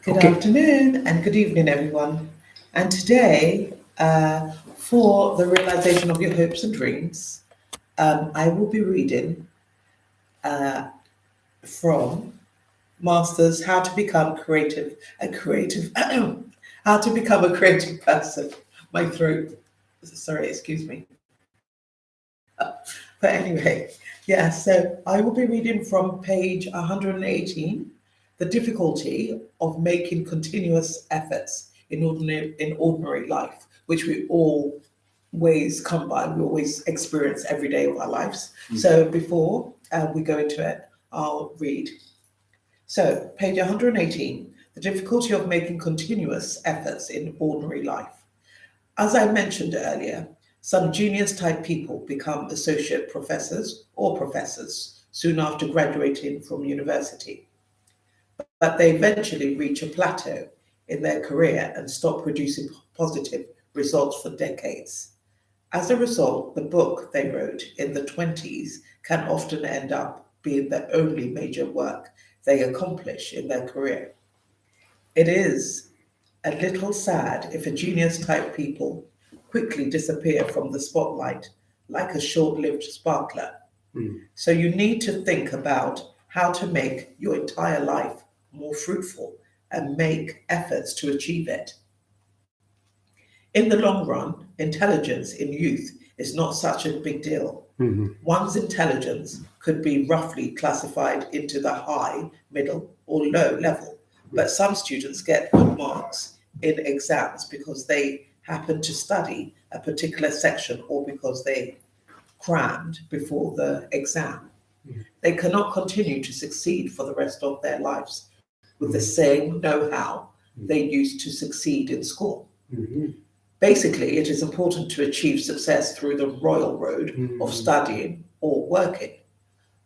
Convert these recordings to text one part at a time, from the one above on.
Good Okay. afternoon and good evening, everyone. And today, for the realization of your hopes and dreams, I will be reading uh, from Masters How to Become How to Become a Creative Person. My throat, sorry, excuse me. But anyway, yeah, so I will be reading from page 118, The Difficulty of Making Continuous Efforts in ordinary life, which we always come by, we always experience every day of our lives. So before we go into it, I'll read. So, page 118, The Difficulty of Making Continuous Efforts in Ordinary Life. As I mentioned earlier, some genius type people become associate professors or professors soon after graduating from university, but they eventually reach a plateau in their career and stop producing positive results for decades. As a result, the book they wrote in the 20s can often end up being the only major work they accomplish in their career. It is a little sad if a genius type people quickly disappear from the spotlight like a short lived sparkler. So you need to think about how to make your entire life more fruitful and make efforts to achieve it. In the long run, intelligence in youth is not such a big deal. One's intelligence could be roughly classified into the high, middle, or low level, but some students get good marks in exams because they happen to study a particular section or because they crammed before the exam. They cannot continue to succeed for the rest of their lives with the same know how they used to succeed in school. Basically, it is important to achieve success through the royal road of studying or working.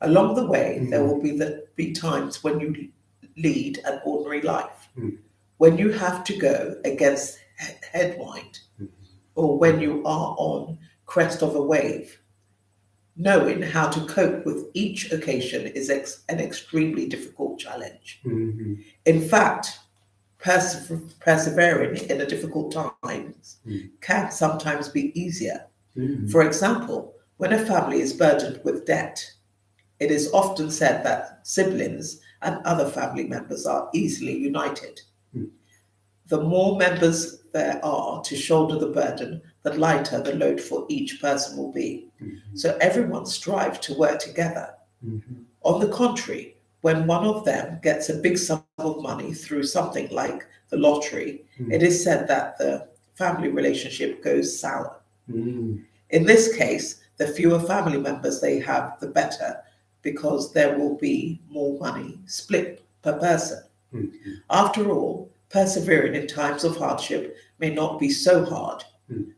Along the way, there will be times when you lead an ordinary life, when you have to go against headwind, or when you are on crest of a wave. Knowing how to cope with each occasion is an extremely difficult challenge. In fact, persevering in a difficult times can sometimes be easier. For example, when a family is burdened with debt, it is often said that siblings and other family members are easily united. The more members there are to shoulder the burden, the lighter the load for each person will be. So everyone strives to work together. On the contrary, when one of them gets a big sum of money through something like the lottery, it is said that the family relationship goes sour. In this case, the fewer family members they have, the better, because there will be more money split per person. After all, persevering in times of hardship may not be so hard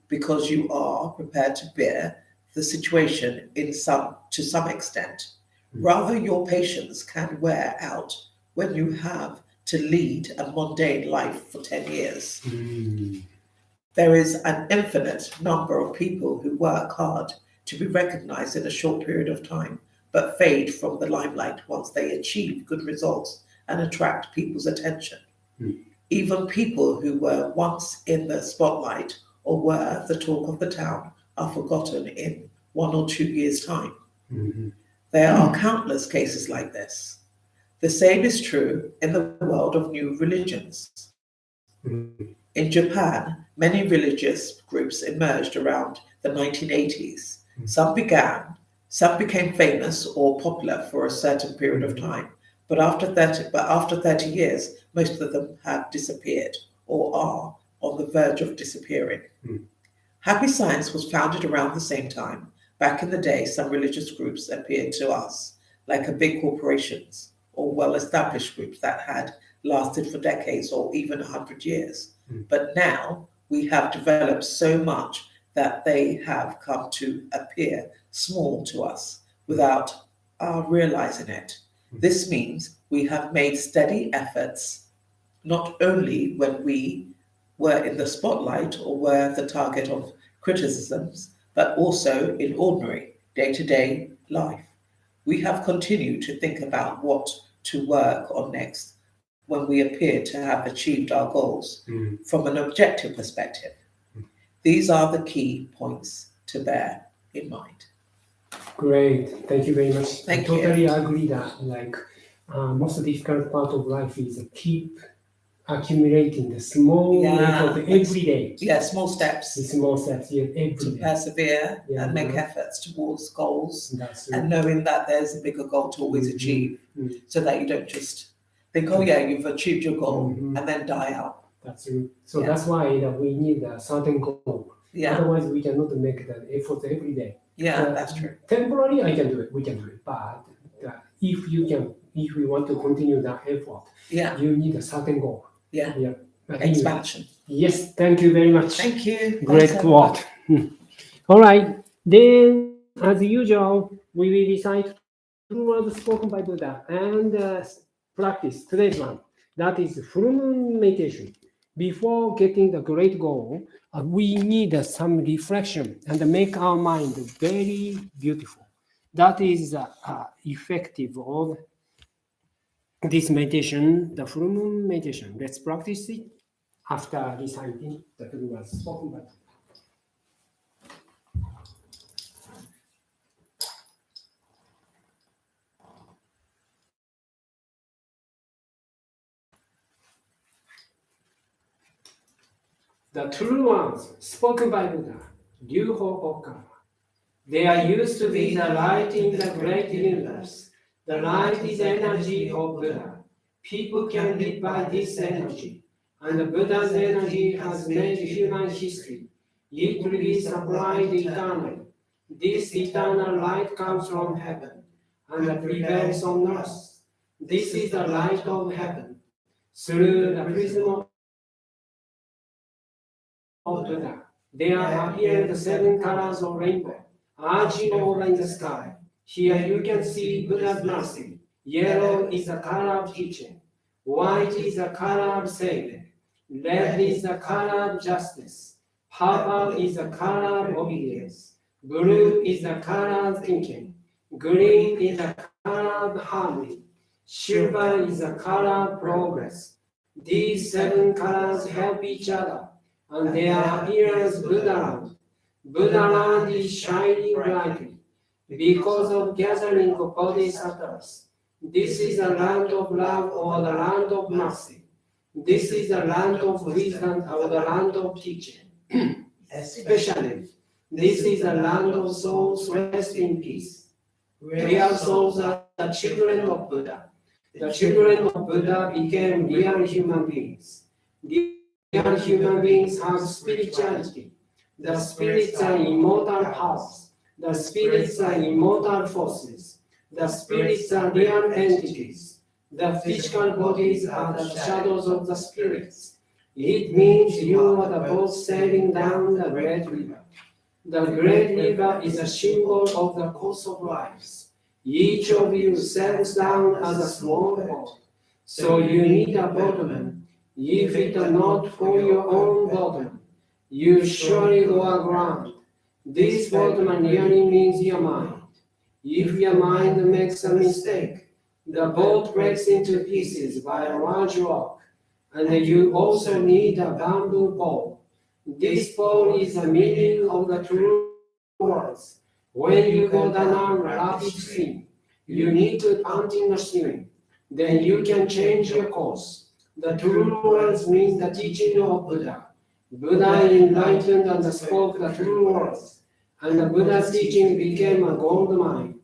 because you are prepared to bear the situation to some extent. Rather, your patience can wear out when you have to lead a mundane life for 10 years. There is an infinite number of people who work hard to be recognized in a short period of time, but fade from the limelight once they achieve good results and attract people's attention. Even people who were once in the spotlight or were the talk of the town are forgotten in 1 or 2 years' time. There are countless cases like this. The same is true in the world of new religions. In Japan, many religious groups emerged around the 1980s. Some became famous or popular for a certain period of time, but after 30 years, most of them have disappeared or are on the verge of disappearing. Happy Science was founded around the same time. Back in the day, some religious groups appeared to us like a big corporations or well-established groups that had lasted for decades or even 100 years. But now we have developed so much that they have come to appear small to us without our realizing it. This means we have made steady efforts not only when we were in the spotlight or were the target of criticisms, but also in ordinary day to day life. We have continued to think about what to work on next, when we appear to have achieved our goals from an objective perspective. These are the key points to bear in mind. Great, thank you very much. Thank I totally agree that most difficult part of life is keep accumulating the small effort every day. Yeah, small steps. The small steps, yeah, every to day. persevere and make efforts towards goals, and knowing that there's a bigger goal to always achieve, so that you don't just think, oh yeah, you've achieved your goal and then die out. That's true. So that's why we need a certain goal. Otherwise, we cannot make the effort every day. That's true. Temporarily, I can do it. We can do it. But if we want to continue that effort, you need a certain goal. Expansion. Yes, thank you very much. Thank you. Great quote. All right. Then, as usual, we will recite two words spoken by Buddha and practice today's one. That is full moon meditation. Before getting the great goal, we need some reflection and make our mind very beautiful. That is effective of this meditation, the full moon meditation. Let's practice it after reciting the two words spoken by Buddha. The true ones spoken by Buddha, Ryuho Okama. They are used to be the light in the great universe. The light is energy of Buddha. People can live by this energy, and the Buddha's energy has made human history. It will be supplied eternally. This eternal light comes from heaven and prevails on earth. This is the light of heaven. Through the prism of Buddha, there appear the 7 colors of rainbow, arching over in the sky. Here you can see Buddha's mercy. Yellow is the color of teaching. White is the color of saving. Red is the color of justice. Purple is the color of obedience. Blue is the color of thinking. Green is the color of harmony. Silver is the color of progress. These 7 colors help each other, and there appears Buddhaland. Buddhaland is shining brightly because of gathering of bodhisattvas. This is the land of love or the land of mercy. This is the land of wisdom or the land of teaching. Especially, this is the land of souls rest in peace. Real souls are the children of Buddha. The children of Buddha became real human beings. Real human beings have spirituality. The spirits are immortal powers. The spirits are immortal forces. The spirits are real entities. The physical bodies are the shadows of the spirits. It means you are the boat sailing down the great river. The great river is a symbol of the course of lives. Each of you sails down as a small boat. So you need a boatman. If it is not for your own boatman, you surely go aground. This boatman really means your mind. If your mind makes a mistake, the boat breaks into pieces by a large rock, and you also need a bamboo pole. This pole is the meaning of the true words. When you go down a rapid stream, you need to continue swimming. Then you can change your course. The true words mean the teaching of Buddha. Buddha enlightened and spoke the true words, and the Buddha's teaching became a gold mine.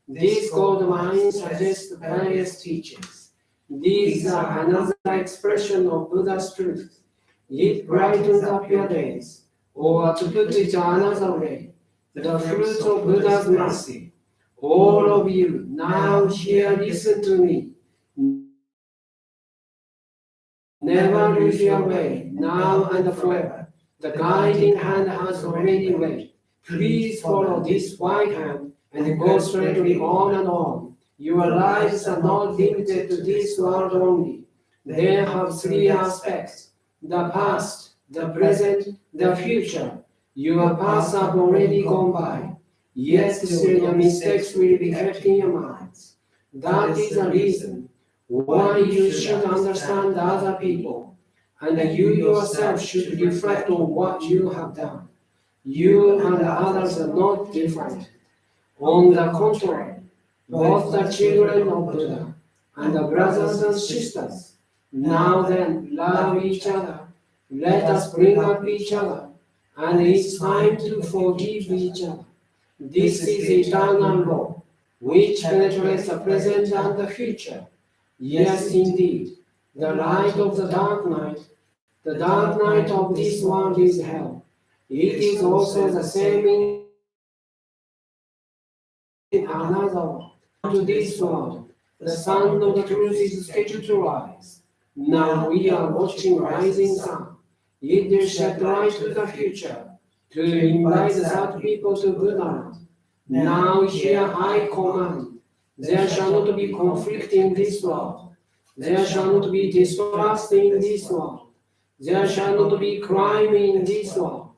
This gold mine suggests various teachings. These are another expression of Buddha's truth. It brightens up your days, or to put it another way, the fruit of Buddha's mercy. All of you, now here listen to me. Never lose your way, now and forever. The guiding hand has already waved. Please follow this white hand and go straightly on and on. Your lives are not limited to this world only. They have 3 aspects: the past, the present, the future. Your past have already gone by, yet still your mistakes will be kept in your minds. That is the reason why you should understand other people, and you yourself should reflect on what you have done. You and others are not different. On the contrary, both the children of Buddha and the brothers and sisters, now then, love each other. Let us bring up each other, and it's time to forgive each other. This is eternal law, which penetrates the present and the future. Yes, indeed, the light of the dark night of this world is hell. It is also the same in another world. To this world, the sun of the truth is scheduled to rise. Now we are watching rising sun. It will shed light to the future, to invite that people to Buddha. Now here I command, there shall not be conflict in this world. There shall not be distrust in this world. There shall not be crime in this world.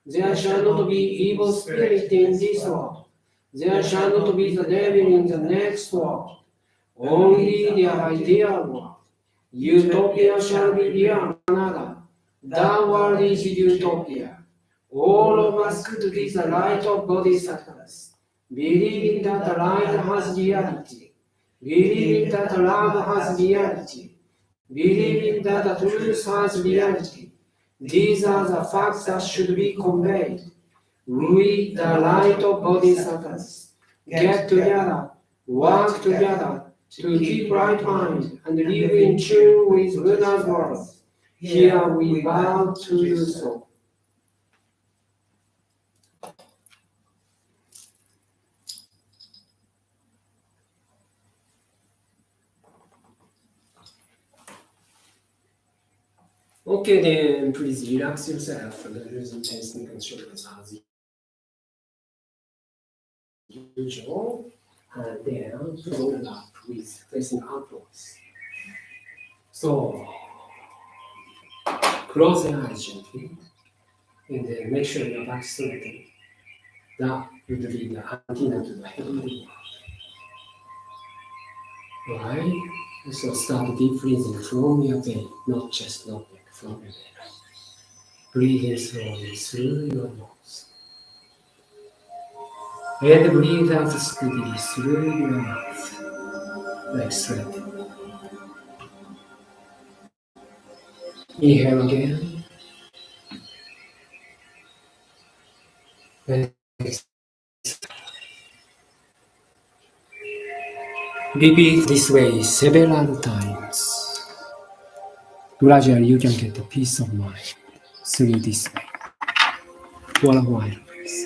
There shall not be evil spirit in this world. There shall not be the devil in the next world. Only the ideal world. Utopia shall be beyond another. That world is utopia. All of us could be the light of bodhisattvas, believing that the light has reality, believing that love has reality, believing that the truth has reality. These are the facts that should be conveyed. We, the light of bodhisattvas, get together, work together to keep right mind and live in tune with Buddha's words. Here we vow to do so. Okay, then please relax yourself and loosen tension and shoulders as usual. And then roll up with facing upwards. So close your eyes gently, and then make sure your back is straight. That would be the antenna to the heavenly world. Alright? So start deep breathing from your belly, not chest, not neck, from your belly. Breathing slowly through your nose. And breathe out steadily through your mouth, like straight. Inhale again. And repeat this way several times. Gradually you can get a peace of mind through this way. For a while, please.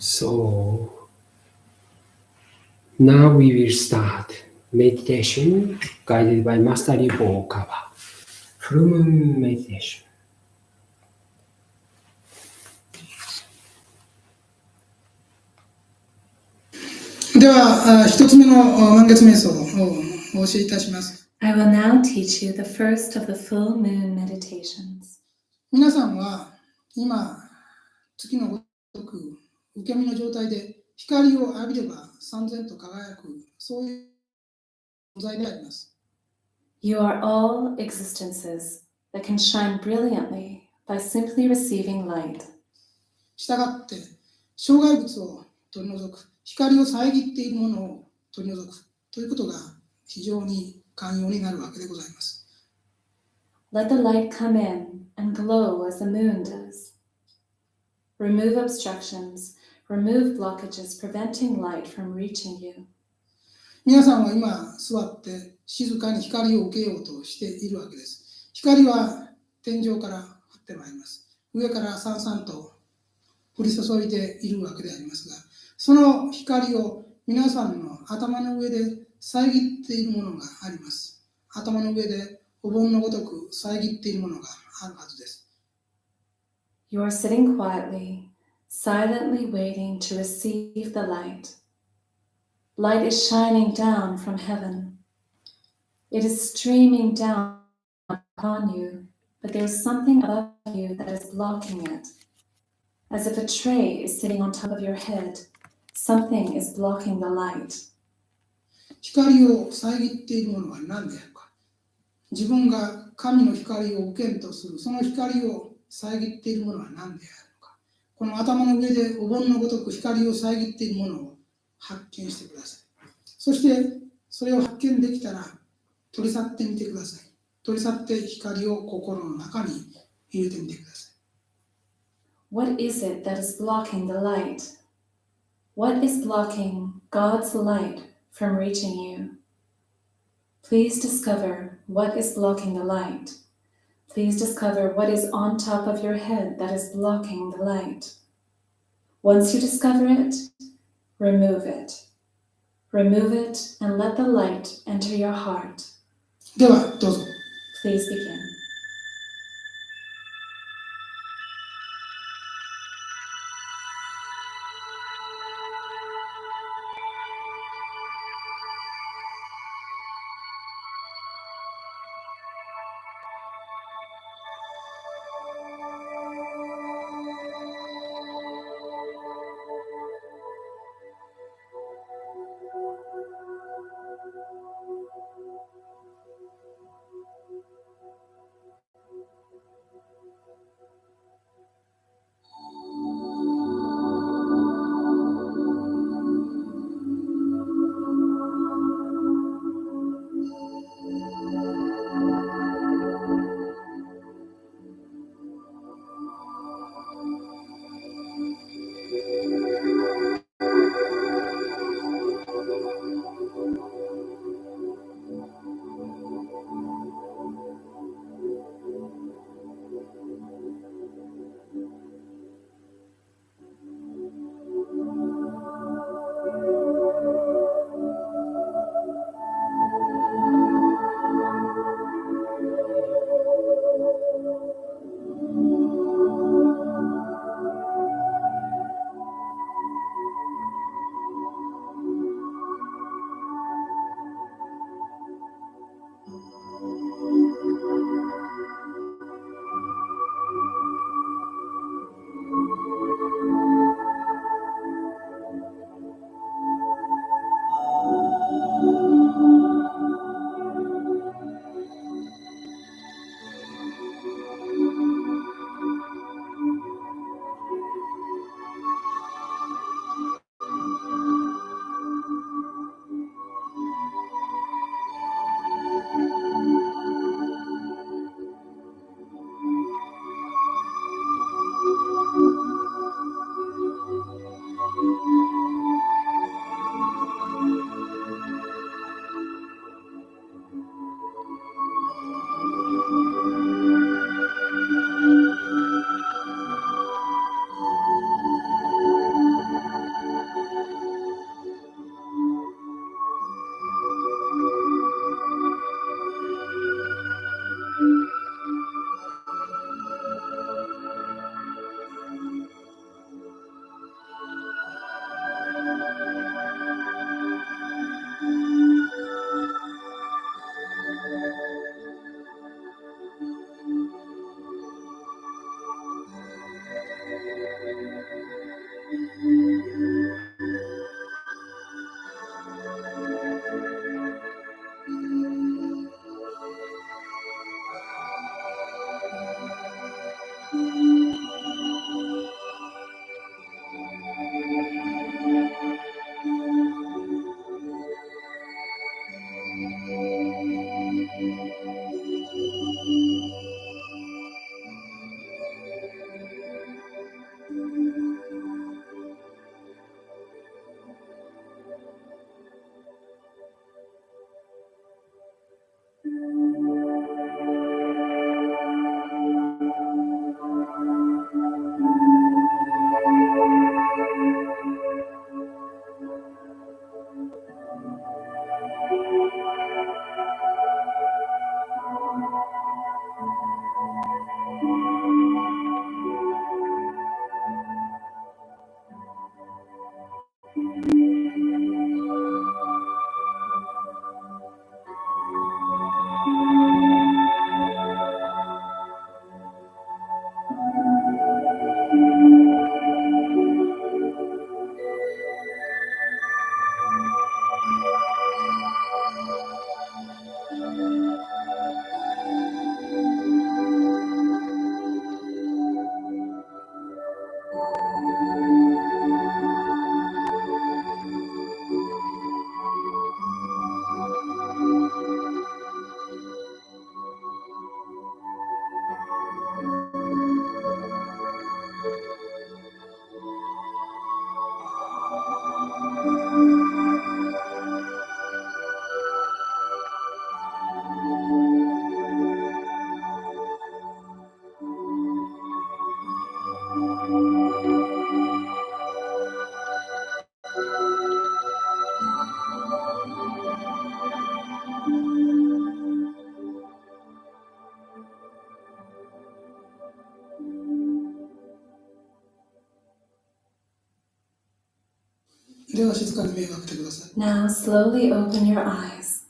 So now we will start meditation guided by Master Ryoho Okawa. Full moon meditation. では、一つ目の満月瞑想をお教えいたします。I will now teach you the first of the full moon meditations. 皆さんは今、月のごとく受け身の状態で光を浴びれば三千と輝く、そういう存在であります。You are all existences that can shine brilliantly by simply receiving light. したがって、障害物を取り除く、光を遮っているものを取り除くということが非常に寛容になるわけでございます。Let the light come in and glow as the moon does. Remove obstructions, remove blockages preventing light from reaching you. 皆さんは今座って静かに光を受けようとしているわけです。光は天井から降ってまいります。上からさんさんと降り注いでいるわけでありますが、その光を皆さんの頭の上で遮っているものがあります。頭の上でお盆のごとく遮っているものがあるはずです。You are sitting quietly, silently waiting to receive the light. Light is shining down from heaven. It is streaming down upon you, but there is something above you that is blocking it. As if a tray is sitting on top of your head, something is blocking the light. 光を遮っているものは何であるか。自分が神の光を受けんとする、その光を遮っているものは何であるのか。この頭の上でお盆のごとく光を遮っているものを発見してください。そしてそれを発見できたら取り去ってみてください。取り去って光を心の中に入れてみてください。What is it that is blocking the light? What is blocking God's light from reaching you? Please discover what is blocking the light. Please discover what is on top of your head that is blocking the light. Once you discover it, remove it. Remove it and let the light enter your heart. ではどうぞ。Please begin. では静かに目を開けてください。 Now slowly open your eyes.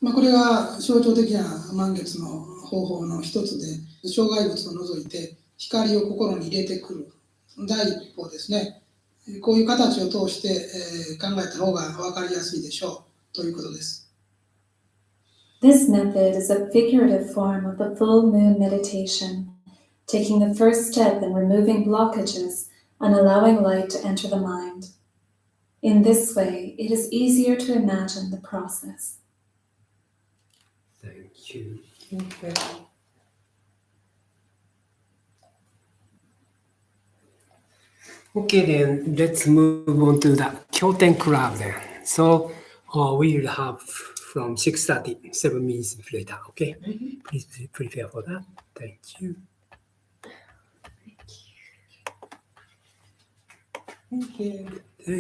これが象徴的な満月の方法の一つで、障害物を除いて光を心に入れてくる第一歩ですね。こういう形を通して、考えた方が分かりやすいでしょうということです。This method is a figurative form of the full moon meditation, taking the first step in removing blockages and allowing light to enter the mind. In this way, it is easier to imagine the process. Thank you. Okay, then let's move on to the Kyoten Club then. So we will have from 6:30, 7 minutes later, okay? Please prepare for that. Thank you. Okay. Thank